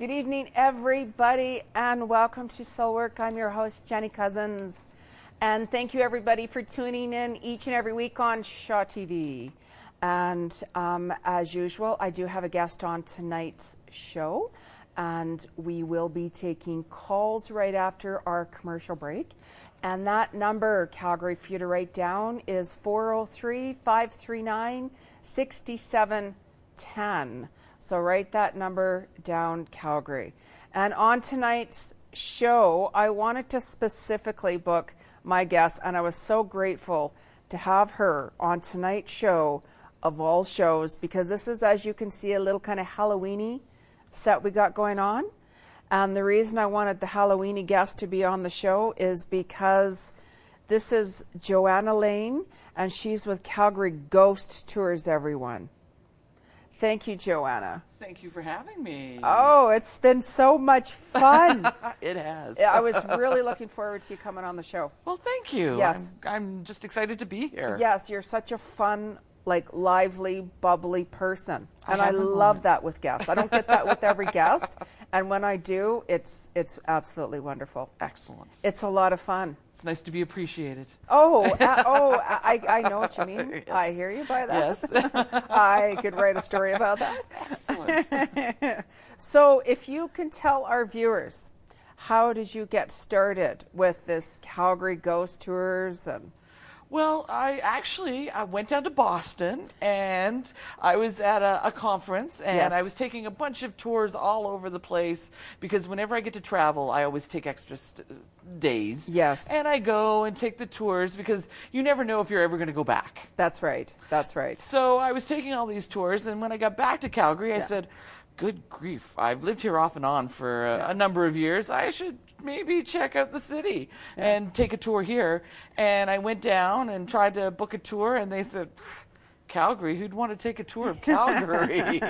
Good evening, everybody, and welcome to Soul Work. I'm your host, Jeni Cousins, and thank you, everybody, for tuning in each and every week on Shaw TV. And as usual, I do have a guest on tonight's show, and we will be taking calls right after our commercial break. And that number, Calgary, for you to write down is 403-539-6710. So write that number down, Calgary. And on tonight's show, I wanted to specifically book my guest, and I was so grateful to have her on tonight's show of all shows, because this is, as you can see, a little kind of Halloween-y set we got going on. And the reason I wanted the Halloween-y guest to be on the show is because this is Johanna Lane, and she's with Calgary Ghost Tours, everyone. Thank you, Johanna. Thank you for having me. Oh, it's been so much fun. It has. I was really looking forward to you coming on the show. Well, thank you. Yes. I'm just excited to be here. Yes, you're such a fun, lively, bubbly person. And I love that with guests. I don't get that with every guest. And when I do, it's absolutely wonderful. Excellent. It's a lot of fun. It's nice to be appreciated. I know what you mean. Yes. I hear you by that. Yes. I could write a story about that. Excellent. So if you can tell our viewers, how did you get started with this Calgary Ghost Tours? Well, I went down to Boston, and I was at a conference, and Yes. I was taking a bunch of tours all over the place, because whenever I get to travel, I always take extra days. Yes. And I go and take the tours, because you never know if you're ever going to go back. That's right. That's right. So I was taking all these tours, and when I got back to Calgary, I said, good grief, I've lived here off and on for a number of years. I should maybe check out the city and take a tour here. And I went down and tried to book a tour, and they said, Calgary, who'd want to take a tour of Calgary?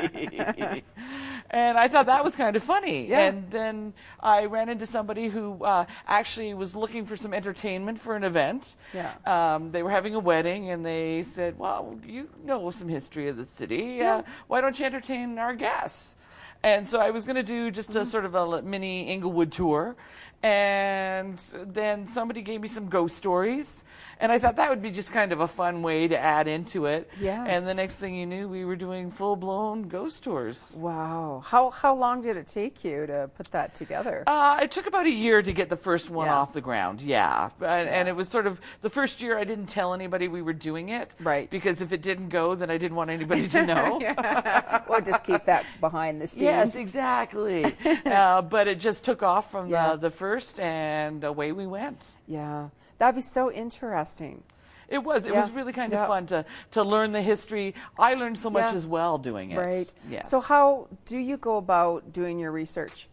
And I thought that was kind of funny. Yeah. And then I ran into somebody who actually was looking for some entertainment for an event. Yeah. They were having a wedding, and they said, well, you know some history of the city. Why don't you entertain our guests? And so I was going to do just a sort of a mini Inglewood tour. And then somebody gave me some ghost stories. And I thought that would be just kind of a fun way to add into it. Yes. And the next thing you knew, we were doing full-blown ghost tours. Wow. How long did it take you to put that together? It took about a year to get the first one off the ground, And it was sort of, the first year I didn't tell anybody we were doing it. Right. Because if it didn't go, then I didn't want anybody to know. Or just keep that behind the scenes. Yes, exactly. But it just took off from the first, and away we went. Yeah. That'd be so interesting. It was. It was really kind of fun to learn the history. I learned so much as well doing it. Right. Yes. So how do you go about doing your research?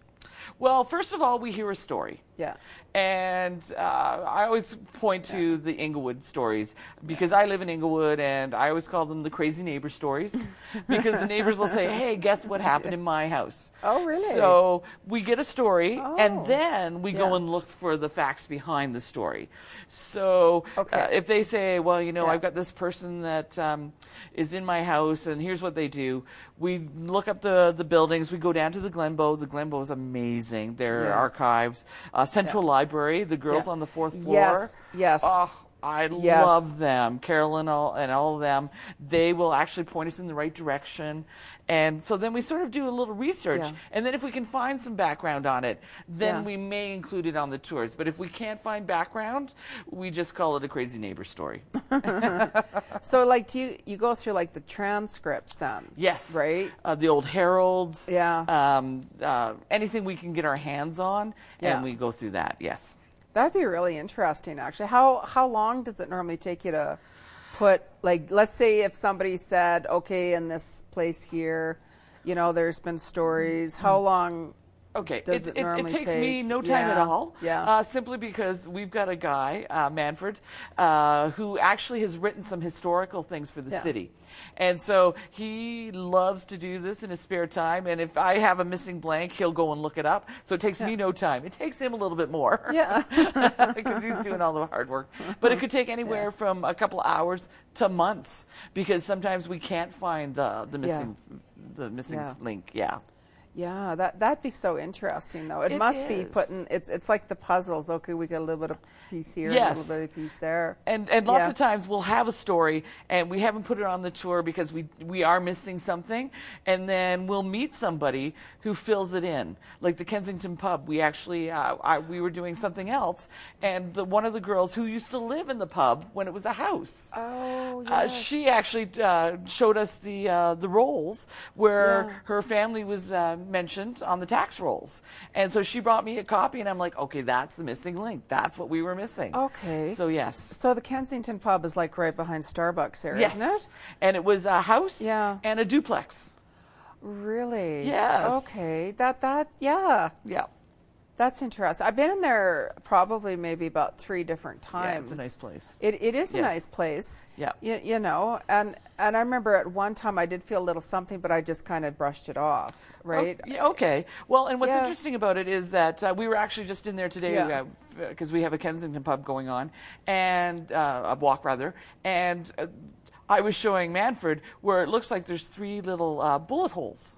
Well, first of all, we hear a story. Yeah. And I always point to the Inglewood stories, because I live in Inglewood, and I always call them the crazy neighbor stories, because the neighbors will say, hey, guess what happened in my house? Oh, really? So we get a story, and then we go and look for the facts behind the story. So if they say, well, I've got this person that is in my house, and here's what they do. We look up the buildings. We go down to the Glenbow. The Glenbow is amazing. Their archives. Central Library, the girls on the fourth floor. Yes, yes. Oh, I love them. Carolyn and all of them. They will actually point us in the right direction. And so then we sort of do a little research. And then if we can find some background on it, then we may include it on the tours. But if we can't find background, we just call it a crazy neighbor story. So, do you go through, the transcripts then? Yes. Right? The old heralds. Yeah. Anything we can get our hands on, and we go through that, yes. That'd be really interesting, actually. How long does it normally take you to put, let's say if somebody said, okay, in this place here, there's been stories, how long does it normally take? It takes me no time at all, simply because we've got a guy, Manfred, who actually has written some historical things for the city. And so he loves to do this in his spare time, and if I have a missing blank, he'll go and look it up. So it takes me no time. It takes him a little bit more. Because he's doing all the hard work. But it could take anywhere from a couple of hours to months, because sometimes we can't find the missing link. Yeah, that'd be so interesting, though. It must be putting, it's like the puzzles. Okay, we got a little bit of piece here, yes. a little bit of piece there. And lots of times we'll have a story and we haven't put it on the tour because we are missing something, and then we'll meet somebody who fills it in. Like the Kensington pub, we actually, we were doing something else, and one of the girls who used to live in the pub when it was a house, she actually showed us the rolls where her family was mentioned on the tax rolls. And so she brought me a copy, and I'm like, okay, that's the missing link. That's what we were missing. Okay. So, yes. So the Kensington pub is like right behind Starbucks there, isn't it? And it was a house and a duplex. Really? Yes. Okay. Yeah. That's interesting. I've been in there probably maybe about 3 different times. Yeah, it's a nice place. It is a nice place. Yeah. You know, and I remember at one time I did feel a little something, but I just kind of brushed it off, right? Okay. Well, and what's interesting about it is that we were actually just in there today because we have a Kensington pub going on, and a walk rather, and I was showing Manfred where it looks like there's 3 little bullet holes.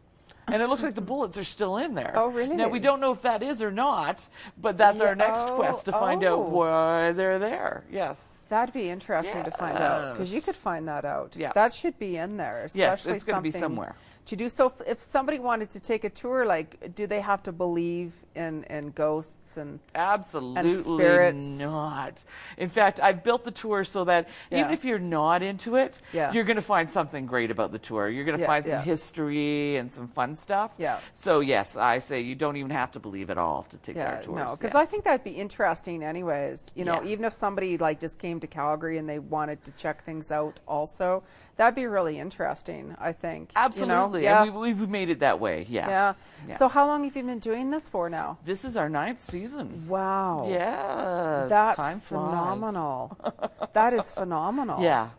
And it looks like the bullets are still in there. Oh, really? Now, we don't know if that is or not, but that's our next quest to find out why they're there. Yes. That'd be interesting to find out, because you could find that out. Yeah. That should be in there. Especially yes, it's going to be somewhere. To do so, if somebody wanted to take a tour, like, do they have to believe in ghosts and absolutely and spirits? Not. In fact, I've built the tour so that even if you're not into it, you're going to find something great about the tour. You're going to find some history and some fun stuff. Yeah. So yes, I say you don't even have to believe at all to take our tours. No, because I think that'd be interesting, anyways. You know, even if somebody like just came to Calgary and they wanted to check things out, also. That'd be really interesting, I think. Absolutely. You know? And we've made it that way. Yeah. So how long have you been doing this for now? This is our 9th season. Wow. Yes. That's Time phenomenal. That is phenomenal. Yeah.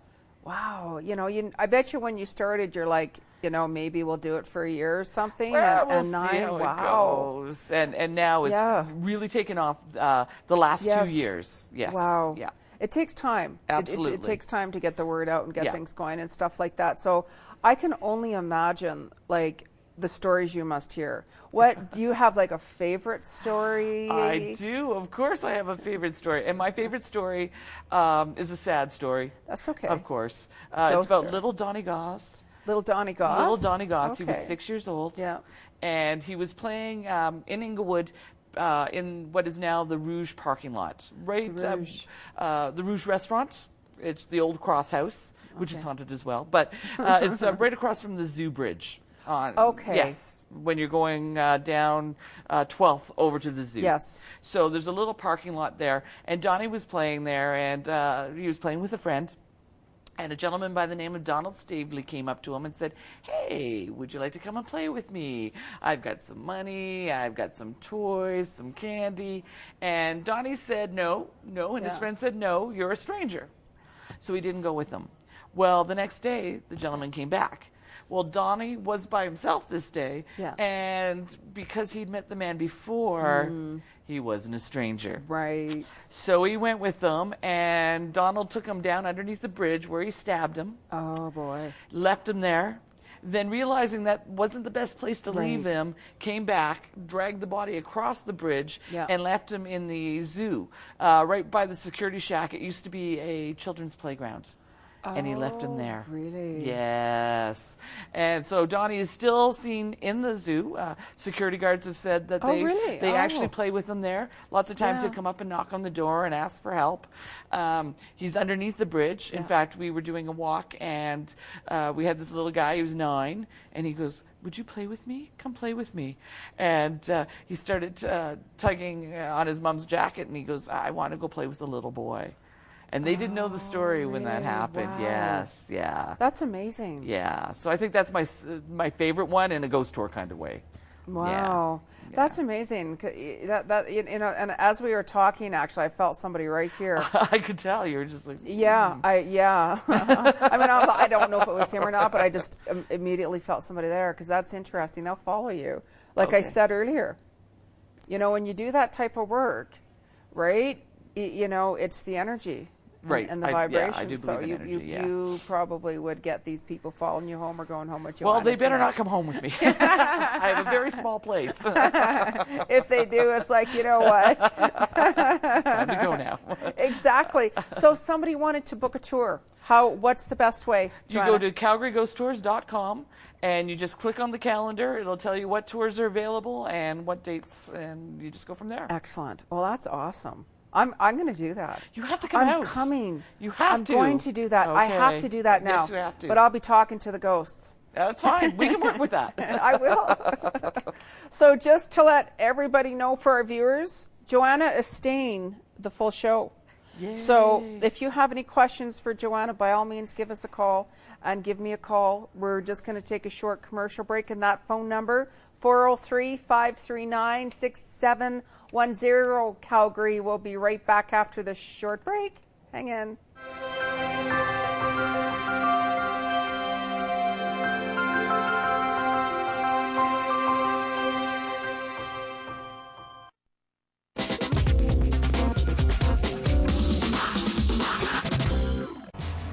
Wow. You know, I bet you when you started, you're like, you know, maybe we'll do it for a year or something. Well, and we'll 9, see how wow. it goes. And now it's really taken off the last 2 years. Yes. Wow. Yeah. It takes time. Absolutely. It takes time to get the word out and get things going and stuff like that. So I can only imagine, like, the stories you must hear. What do you have, like, a favorite story? I do. Of course I have a favorite story. And my favorite story is a sad story. That's okay. Of course. It's about little Donnie Goss. Little Donnie Goss? Little Donnie Goss. Okay. He was 6 years old. Yeah. And he was playing in Inglewood in what is now the Rouge parking lot. Right? The Rouge restaurant. It's the old Cross House, which is haunted as well. But it's right across from the Zoo Bridge. Yes, when you're going down 12th over to the zoo. Yes. So there's a little parking lot there, and Donnie was playing there, and he was playing with a friend. And a gentleman by the name of Donald Stavely came up to him and said, "Hey, would you like to come and play with me? I've got some money, I've got some toys, some candy." And Donnie said no, and his friend said, "No, you're a stranger." So he didn't go with them. Well, the next day, the gentleman came back. Well, Donnie was by himself this day, and because he'd met the man before, he wasn't a stranger. Right. So he went with them, and Donald took him down underneath the bridge where he stabbed him. Oh, boy. Left him there. Then realizing that wasn't the best place to leave him, came back, dragged the body across the bridge, and left him in the zoo, right by the security shack. It used to be a children's playground. And he left him there. Really? Yes. And so Donnie is still seen in the zoo. Security guards have said that they actually play with him there. Lots of times they come up and knock on the door and ask for help. He's underneath the bridge. In fact, we were doing a walk, and we had this little guy. He was 9, and he goes, "Would you play with me? Come play with me." And he started tugging on his mom's jacket, and he goes, "I want to go play with the little boy." And they didn't know the story when that happened. Wow. Yes, yeah. That's amazing. Yeah. So I think that's my favorite one in a ghost tour kind of way. Wow. Yeah. That's amazing. That you know, and as we were talking, actually, I felt somebody right here. I could tell you were just like. Yeah. I mean, I don't know if it was him or not, but I just immediately felt somebody there, because that's interesting. They'll follow you, like I said earlier. You know, when you do that type of work, right? You know, it's the energy. Right. And the vibration. I do believe in energy, you probably would get these people following you home or going home with you. Well, they better not come home with me. I have a very small place. If they do, it's like, you know what? Time to go now. Exactly. So if somebody wanted to book a tour, what's the best way, Johanna? You go to calgaryghosttours.com and you just click on the calendar. It'll tell you what tours are available and what dates, and you just go from there. Excellent. Well, that's awesome. I'm going to do that. You have to come out. I'm coming. You have to. I'm going to do that. Okay. I have to do that now. Yes, you have to. But I'll be talking to the ghosts. That's fine. We can work with that. I will. So just to let everybody know for our viewers, Johanna is staying the full show. Yay. So if you have any questions for Johanna, by all means, give us a call and give me a call. We're just going to take a short commercial break, and that phone number, 403-539-6710, Calgary. We'll be right back after this short break. Hang in.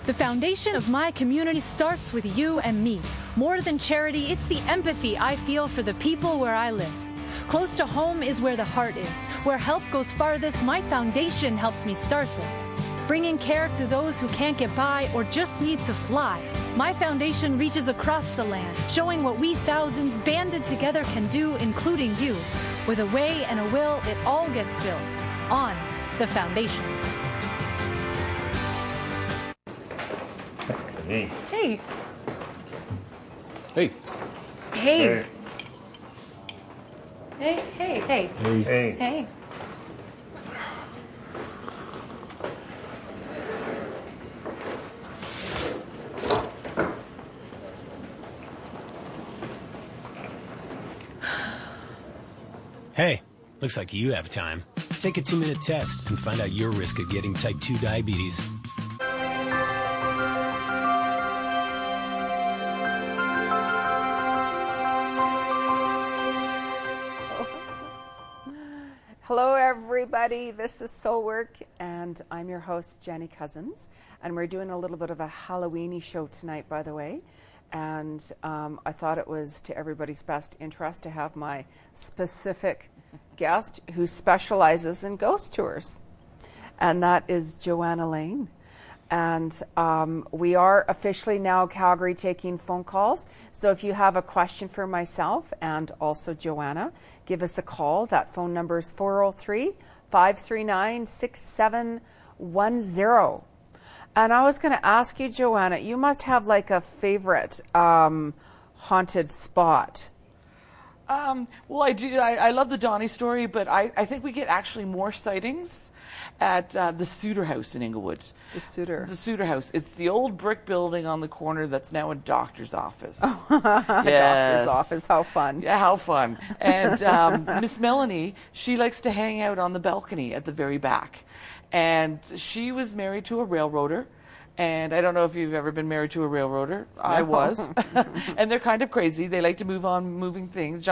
The foundation of my community starts with you and me. More than charity, it's the empathy I feel for the people where I live. Close to home is where the heart is. Where help goes farthest, my foundation helps me start this. Bringing care to those who can't get by or just need to fly. My foundation reaches across the land, showing what we thousands banded together can do, including you. With a way and a will, it all gets built on the foundation. Hey. Hey. Hey. Hey. Hey, hey, hey. Hey. Hey. Hey, looks like you have time. Take a 2-minute test and find out your risk of getting type 2 diabetes. Hello, everybody. This is Soul Work, and I'm your host, Jeni Cousins. And we're doing a little bit of a Halloween-y show tonight, by the way. And I thought it was to everybody's best interest to have my specific guest who specializes in ghost tours. And that is Johanna Lane. And we are officially now Calgary taking phone calls. So if you have a question for myself and also Johanna, give us a call. That phone number is 403-539-6710. And I was going to ask you, Johanna, you must have like a favorite haunted spot. Well, I do. I love the Donnie story, but I think we get actually more sightings at the Suter House in Inglewood. The Suter. The Suter House. It's the old brick building on the corner that's now a doctor's office. Yes. Doctor's office. How fun. Yeah, how fun. And Miss Melanie, she likes to hang out on the balcony at the very back. And she was married to a railroader. And I don't know if you've ever been married to a railroader. No. I was. And they're kind of crazy. They like to jump on moving things.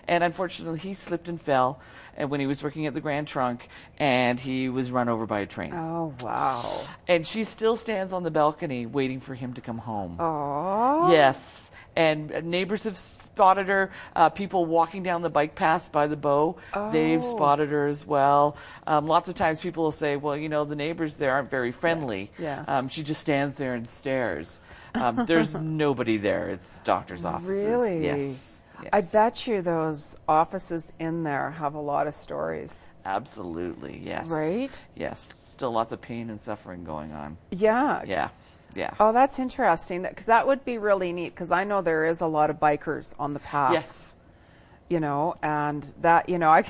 And unfortunately, he slipped and fell when he was working at the Grand Trunk, and he was run over by a train. Oh, wow. And she still stands on the balcony waiting for him to come home. Oh. Yes. And neighbors have spotted her. People walking down the bike path by the bow, they've spotted her as well. Lots of times people will say, well, you know, the neighbors there aren't very friendly. Yeah. She just stands there and stares. There's nobody there. It's doctor's offices. Really? Yes. I bet you those offices in there have a lot of stories. Absolutely, yes. Right? Yes. Still lots of pain and suffering going on. Yeah. Yeah. Yeah. Oh, that's interesting. Because that would be really neat. Because I know there is a lot of bikers on the path. Yes. You know, and that, you know, I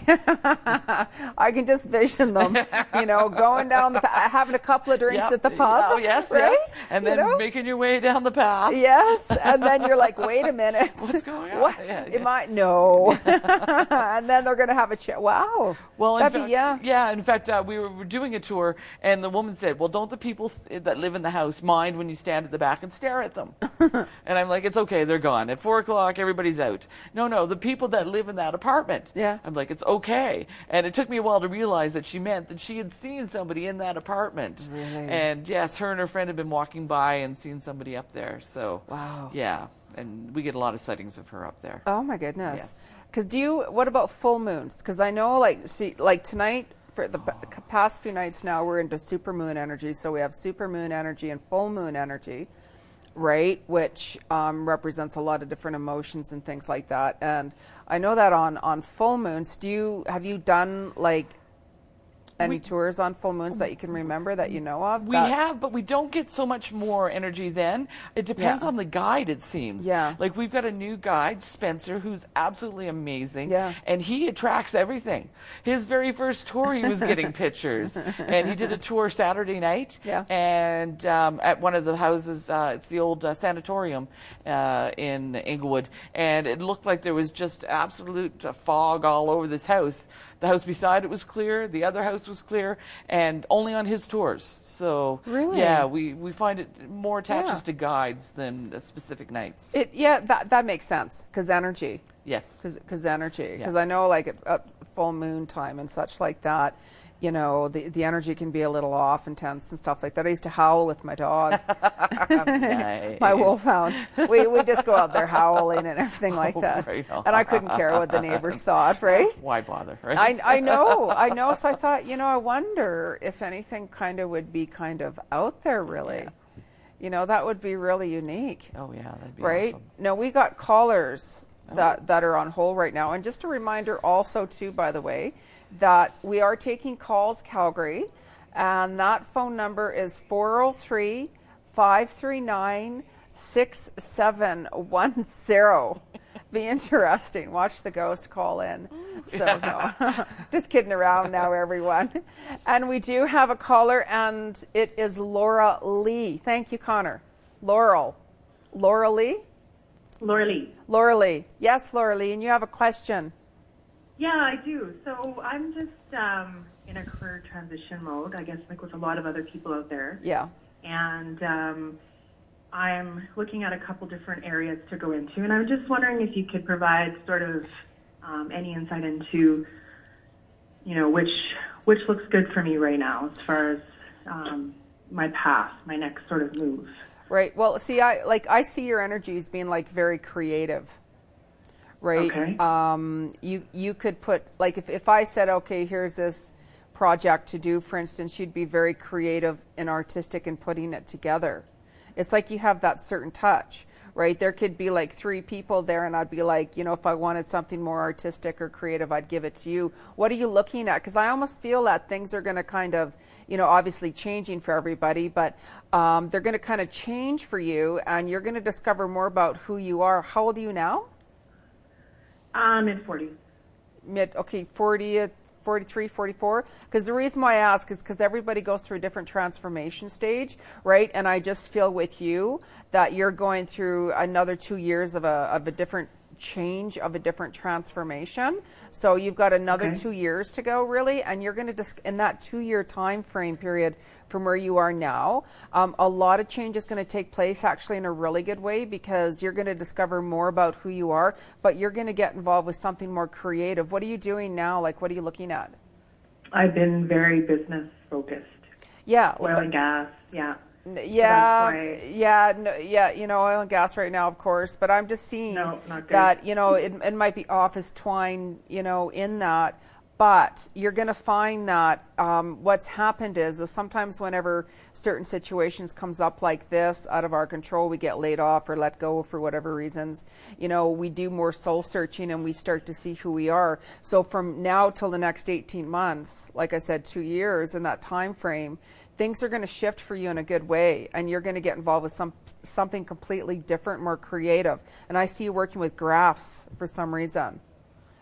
can just vision them, you know, going down the path, having a couple of drinks at the pub. Oh, yes, right? yes. And then making your way down the path. Yes. And then you're like, wait a minute. What's going on? What? Am I? No. And then they're going to have a chat. Wow. Well, in fact, we were doing a tour, and the woman said, well, don't the people that live in the house mind when you stand at the back and stare at them? And I'm like, it's okay, they're gone. At 4 o'clock, everybody's out. No, the people that live in that apartment. Yeah. I'm like, it's okay. And it took me a while to realize that she meant that she had seen somebody in that apartment. Really? And yes, her and her friend had been walking by and seen somebody up there. So, wow. Yeah. And we get a lot of sightings of her up there. Oh my goodness. Yes. Because what about full moons? Because I know, like tonight, for the past few nights now, we're into supermoon energy. So we have supermoon energy and full moon energy, right? Which represents a lot of different emotions and things like that. And I know that on full moons, have you done like any tours on full moons that you can remember that you know of? We have, but we don't get so much more energy then. It depends on the guide, it seems. Yeah. Like we've got a new guide, Spencer, who's absolutely amazing. Yeah. And he attracts everything. His very first tour, he was getting pictures. And he did a tour Saturday night. Yeah. And at one of the houses, it's the old sanatorium in Inglewood. And it looked like there was just absolute fog all over this house. The house beside it was clear. The other house was clear, and only on his tours. So, really? Yeah, we find it more attaches to guides than specific nights. That makes sense, because energy. Yes. Because energy. Because I know, like, at full moon time and such like that, you know, the energy can be a little off and tense and stuff like that. I used to howl with my dog, Nice. my wolfhound. We just go out there howling and everything like that. Right on. And I couldn't care what the neighbors thought, right? Why bother, right? I know. So I thought, I wonder if anything kind of would be kind of out there, really. Yeah. That would be really unique. Oh, yeah, that'd be right? awesome. No, we got callers that are on hold right now. And just a reminder also, too, by the way, that we are taking calls, Calgary, and that phone number is 403-539-6710. Be interesting. Watch the ghost call in. So, no. Just kidding around now, everyone. And we do have a caller, and it is Laura Lee. Thank you, Connor. Laura Lee? Laura Lee. Laura Lee. Yes, Laura Lee, and you have a question. Yeah, I do. So I'm just in a career transition mode, I guess, like with a lot of other people out there. Yeah. And I'm looking at a couple different areas to go into, and I'm just wondering if you could provide sort of any insight into, which looks good for me right now as far as my path, my next sort of move. Right. Well, see, I see your energies being like very creative. Right. Okay. You could put, like, if I said, okay, here's this project to do, for instance, you'd be very creative and artistic in putting it together. It's like you have that certain touch, right? There could be like 3 people there, and I'd be like, if I wanted something more artistic or creative, I'd give it to you. What are you looking at? Because I almost feel that things are going to kind of, obviously changing for everybody, but they're going to kind of change for you, and you're going to discover more about who you are. How old are you now? Mid-40s. 40, 43, 44? Because the reason why I ask is because everybody goes through a different transformation stage, right? And I just feel with you that you're going through another 2 years of a different change, of a different transformation. So you've got another 2 years to go, really, and you're going to, in that 2-year time frame period from where you are now, a lot of change is going to take place, actually, in a really good way, because you're going to discover more about who you are, but you're going to get involved with something more creative. What are you doing now? Like, what are you looking at? I've been very business focused. Yeah. Oil and gas, yeah. Oil and gas right now, of course, but I'm just seeing that, it might be office twine, in that, but you're going to find that what's happened is sometimes whenever certain situations comes up like this, out of our control, we get laid off or let go for whatever reasons, we do more soul searching and we start to see who we are. So from now till the next 18 months, like I said, 2 years in that time frame, things are going to shift for you in a good way, and you're going to get involved with something completely different, more creative. And I see you working with graphs for some reason,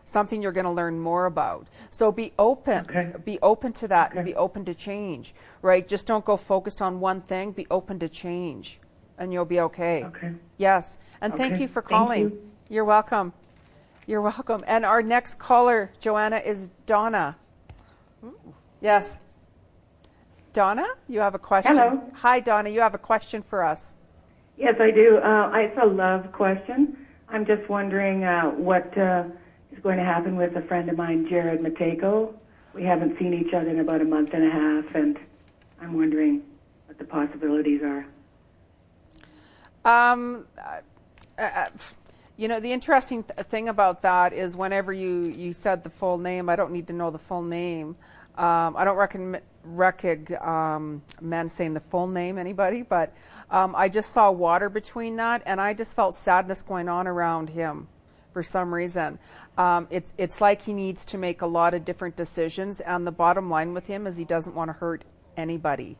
something you're going to learn more about. So be open, be open to that, and be open to change, right? Just don't go focused on one thing. Be open to change, and you'll be okay. Okay. Yes, and thank you for calling. Thank you. You're welcome. You're welcome. And our next caller, Johanna, is Donna. Ooh. Yes. Donna, you have a question. Hello. Hi, Donna. You have a question for us. Yes, I do. It's a love question. I'm just wondering what is going to happen with a friend of mine, Jared Mateko. We haven't seen each other in about a month and a half, and I'm wondering what the possibilities are. The interesting thing about that is whenever you said the full name, I don't need to know the full name. I don't recommend saying the full name, anybody, but I just saw water between that, and I just felt sadness going on around him for some reason. It's like he needs to make a lot of different decisions, and the bottom line with him is he doesn't want to hurt anybody.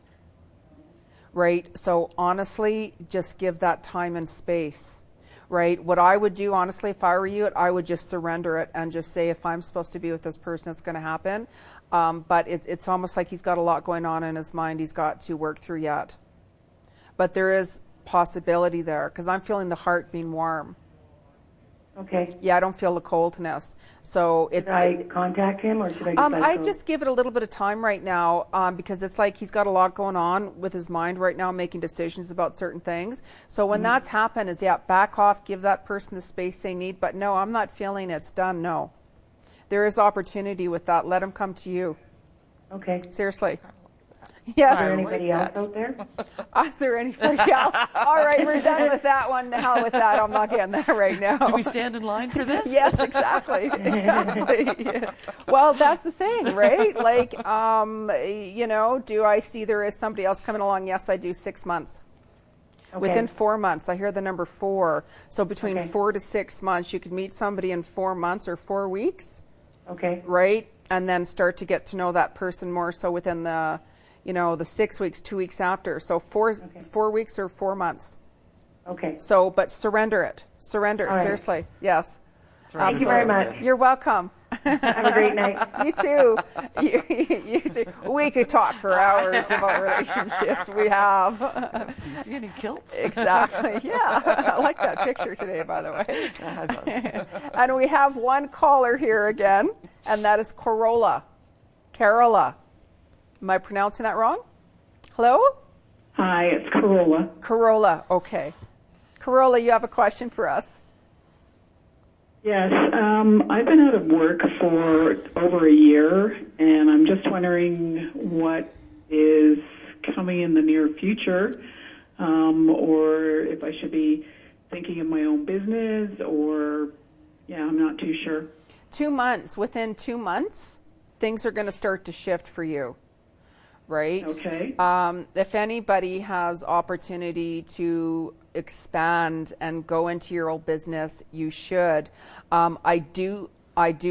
Right? So honestly, just give that time and space. Right? What I would do, honestly, if I were you, I would just surrender it and just say, if I'm supposed to be with this person, it's going to happen. But it's almost like he's got a lot going on in his mind he's got to work through yet. But there is possibility there, because I'm feeling the heart being warm. Okay. Yeah, I don't feel the coldness. So should I contact him, or should I just I just give it a little bit of time right now, because it's like he's got a lot going on with his mind right now, making decisions about certain things. So when that's happened, is back off, give that person the space they need. But no, I'm not feeling it's done. No, there is opportunity with that. Let him come to you. Okay. Seriously. Yes. Is there anybody else out there? Is there anybody else? All right, we're done with that one. The hell with that. I'm not getting that right now. Do we stand in line for this? Yes, exactly. Yeah. Well, that's the thing, right? Like, do I see there is somebody else coming along? Yes, I do. 6 months. Okay. Within 4 months. I hear the number 4. So between 4 to 6 months, you could meet somebody in 4 months or 4 weeks. Okay. Right? And then start to get to know that person more so within the 6 weeks, 2 weeks after. So 4 weeks or 4 months. Okay. So, but surrender it. Surrender it, seriously. Yes. Thank you very much. You're welcome. Have a great night. You too. You too. We could talk for hours about relationships. We have. Do you see any kilts? Exactly. Yeah. I like that picture today, by the way. And we have one caller here again, and that is Carola. Am I pronouncing that wrong? Hello? Hi, it's Corolla. Corolla, okay. Corolla, you have a question for us. Yes, I've been out of work for over a year, and I'm just wondering what is coming in the near future, or if I should be thinking of my own business, or, I'm not too sure. 2 months. Within 2 months, things are going to start to shift for you. Right? Okay. If anybody has opportunity to expand and go into your old business, you should. I do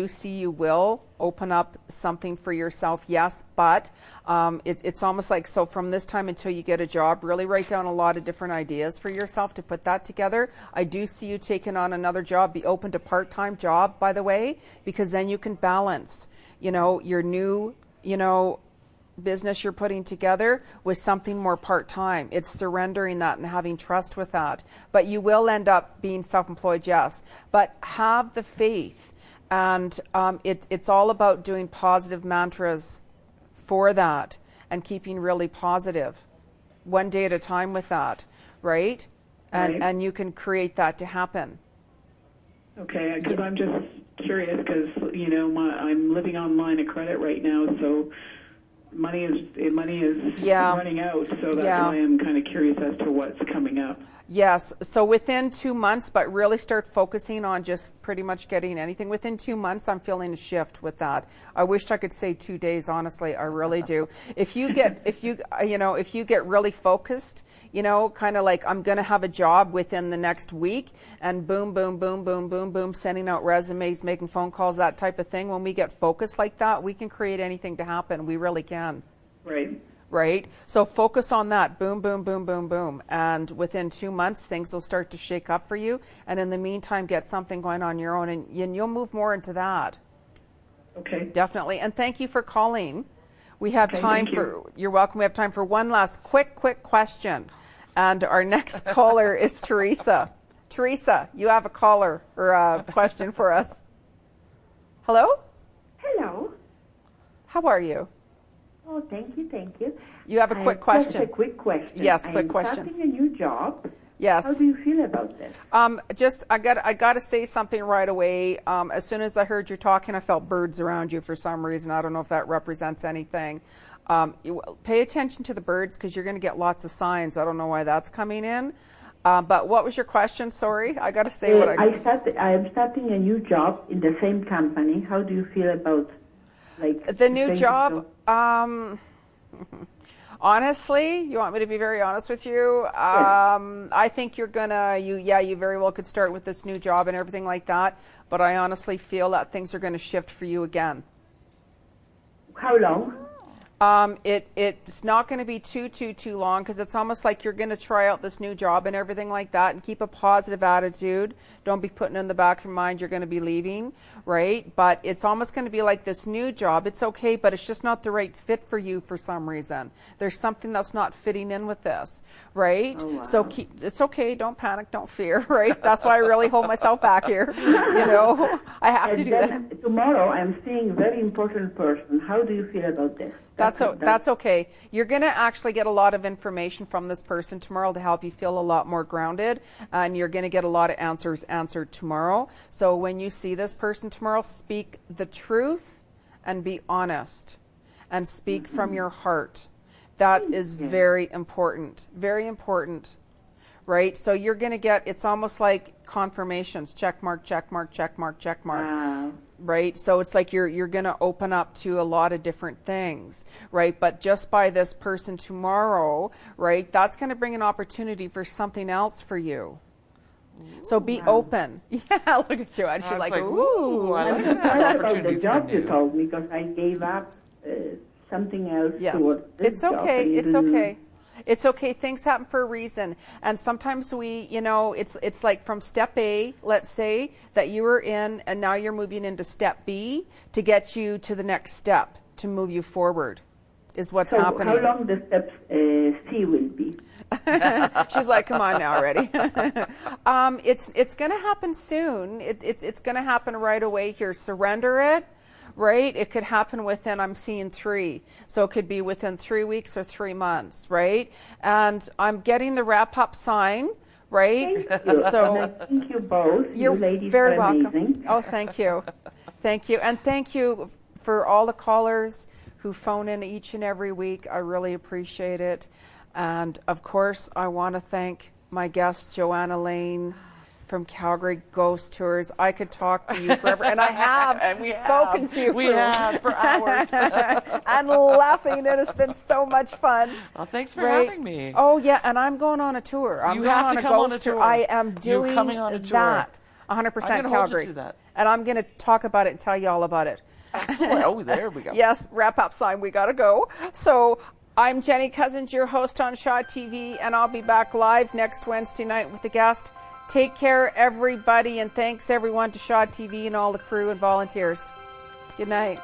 see you will open up something for yourself, yes, but it's almost like, so from this time until you get a job, really write down a lot of different ideas for yourself to put that together. I do see you taking on another job. Be open to part-time job, by the way, because then you can balance, your new, business you're putting together with something more part-time. It's surrendering that and having trust with that. But you will end up being self-employed, yes. But have the faith. And it's all about doing positive mantras for that and keeping really positive. One day at a time with that, right? And you can create that to happen. Okay, because I'm just curious because, I'm living on line of credit right now, so money is running out, so that's why I'm kind of curious as to what's coming up. Yes, so within 2 months, but really start focusing on just pretty much getting anything. Within 2 months, I'm feeling a shift with that. I wish I could say 2 days, honestly, I really do. If you get really focused, kind of like I'm going to have a job within the next week, and boom, boom, boom, boom, boom, boom, sending out resumes, making phone calls, that type of thing. When we get focused like that, we can create anything to happen. We really can. Right? So focus on that. Boom, boom, boom, boom, boom. And within 2 months, things will start to shake up for you. And in the meantime, get something going on your own, and you'll move more into that. Okay. Definitely. And thank you for calling. We have time for, you're welcome. We have time for one last quick question. And our next caller is Teresa. Teresa, you have a caller or a question for us. Hello? Hello. How are you? Oh, thank you. You have a quick question. Just a quick question. Yes, quick question. I'm starting a new job. Yes. How do you feel about this? I got to say something right away. As soon as I heard you talking, I felt birds around you for some reason. I don't know if that represents anything. Pay attention to the birds because you're going to get lots of signs. I don't know why that's coming in. But what was your question? Sorry, I got to say what I am starting a new job in the same company. How do you feel about the new job? Honestly, you want me to be very honest with you? Yes. I think you very well could start with this new job and everything like that. But I honestly feel that things are going to shift for you again. How long? It's not going to be too long because it's almost like you're going to try out this new job and everything like that and keep a positive attitude. Don't be putting in the back of your mind you're going to be leaving, right? But it's almost going to be like this new job. It's okay, but it's just not the right fit for you for some reason. There's something that's not fitting in with this, right? Oh, wow. So it's okay. Don't panic. Don't fear, right? That's why I really hold myself back here. I have to do that. Tomorrow I'm seeing a very important person. How do you feel about this? That's okay. You're going to actually get a lot of information from this person tomorrow to help you feel a lot more grounded, and you're going to get a lot of answers answered tomorrow. So when you see this person tomorrow, speak the truth and be honest and speak from your heart. That is very important. Very important. Right? So you're going to get, it's almost like confirmations, check mark, check mark, check mark, check mark. Wow. Right? So it's like you're going to open up to a lot of different things, right? But just by this person tomorrow, right, that's going to bring an opportunity for something else for you. So be open. Yeah, look at Joanna. She's like, ooh. I'm surprised about the job you told me because I gave up something else. Yes. It's okay. It's okay. It's okay. Things happen for a reason. And sometimes it's like from step A, let's say, that you were in, and now you're moving into step B to get you to the next step, to move you forward, is what's happening. How long the step C will be? She's like, come on now already. It's going to happen soon. It's going to happen right away here. Surrender it. Right? It could happen within, I'm seeing 3. So it could be within 3 weeks or 3 months, right? And I'm getting the wrap-up sign, right? Thank you. So thank you both. You're you ladies very are welcome. Amazing. Oh, thank you. Thank you. And thank you for all the callers who phone in each and every week. I really appreciate it. And, of course, I want to thank my guest, Johanna Lane, from Calgary Ghost Tours. I could talk to you forever, and I have spoken to you for hours. and laughing, and it's been so much fun. Well, thanks for having me. Oh, yeah, and I'm going on a tour. I'm going on a ghost tour. I am doing that. 100% Calgary. Hold you to that. And I'm going to talk about it and tell you all about it. Excellent. Oh, there we go. Yes, wrap-up sign. We got to go. So I'm Jeni Cousins, your host on Shaw TV, and I'll be back live next Wednesday night with the guest. Take care, everybody, and thanks, everyone, to Shaw TV and all the crew and volunteers. Good night.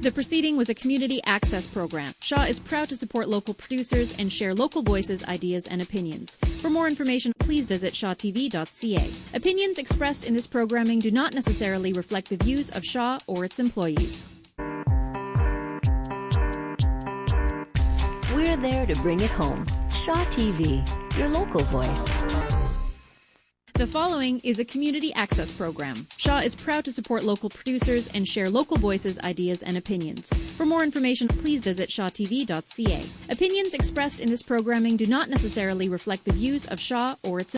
The proceeding was a community access program. Shaw is proud to support local producers and share local voices, ideas, and opinions. For more information, please visit shawtv.ca. Opinions expressed in this programming do not necessarily reflect the views of Shaw or its employees. We're there to bring it home. Shaw TV, your local voice. The following is a community access program. Shaw is proud to support local producers and share local voices, ideas, and opinions. For more information, please visit shawtv.ca. Opinions expressed in this programming do not necessarily reflect the views of Shaw or its